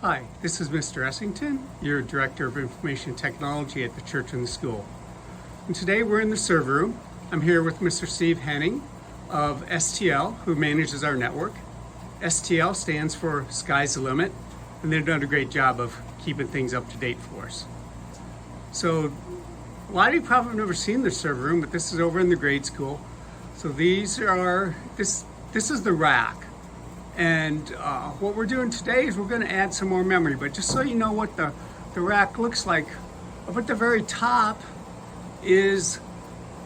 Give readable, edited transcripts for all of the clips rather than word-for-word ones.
Hi, this is Mr. Essington, your Director of Information Technology at the church and the school. And today we're in the server room. I'm here with Mr. Steve Henning of STL, who manages our network. STL stands for Sky's the Limit, and they've done a great job of keeping things up to date for us. So a lot of you probably have never seen the server room, but this is over in the grade school. So this is the rack. And what we're doing today is we're going to add some more memory, but just so you know what the rack looks like, up at the very top is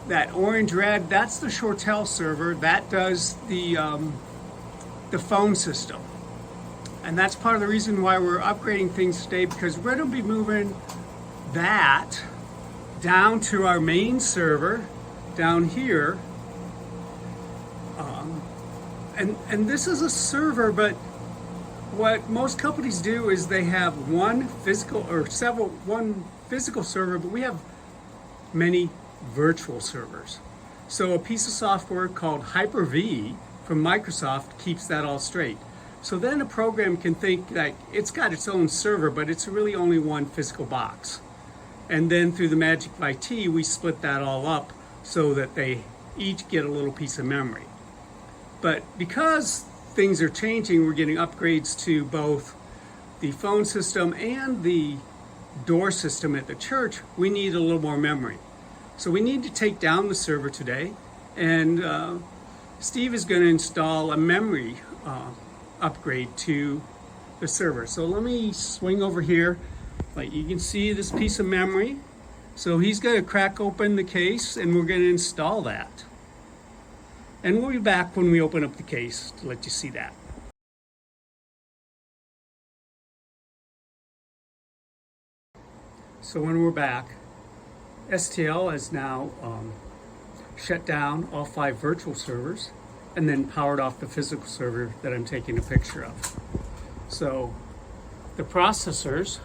that orange red. That's the Shortell server. That does the phone system. And that's part of the reason why we're upgrading things today, because we're going to be moving that down to our main server down here. And this is a server, but what most companies do is they have one physical server, but we have many virtual servers. So a piece of software called Hyper-V from Microsoft keeps that all straight. So then a program can think like it's got its own server, but it's really only one physical box. And then through the magic of IT, we split that all up so that they each get a little piece of memory. But because things are changing, we're getting upgrades to both the phone system and the door system at the church. We need a little more memory. So we need to take down the server today, and Steve is going to install a memory upgrade to the server. So let me swing over here. Like you can see this piece of memory. So he's going to crack open the case, and we're going to install that. And we'll be back when we open up the case to let you see that. So when we're back, STL has now shut down all 5 virtual servers and then powered off the physical server that I'm taking a picture of. So the processors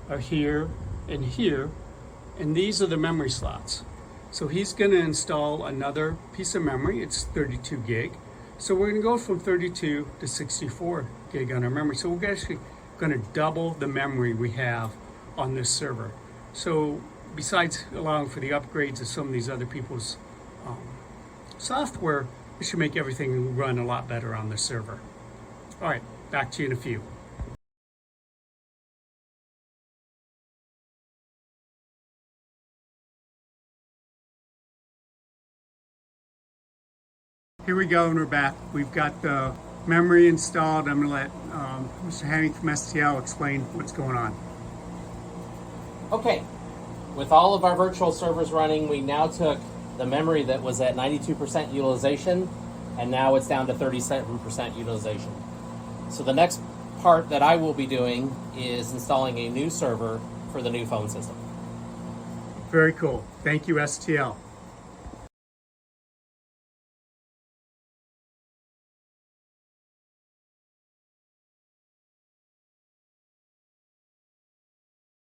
are here, and these are the memory slots. So he's going to install another piece of memory. It's 32 gig. So we're going to go from 32 to 64 gig on our memory. So we're actually going to double the memory we have on this server. So besides allowing for the upgrades of some of these other people's software, it should make everything run a lot better on this server. All right, back to you in a few. Here we go, and we're back. We've got the memory installed. I'm going to let Mr. Henning from STL explain what's going on. Okay, with all of our virtual servers running, we now took the memory that was at 92% utilization, and now it's down to 37% utilization. So the next part that I will be doing is installing a new server for the new phone system. Very cool. Thank you, STL.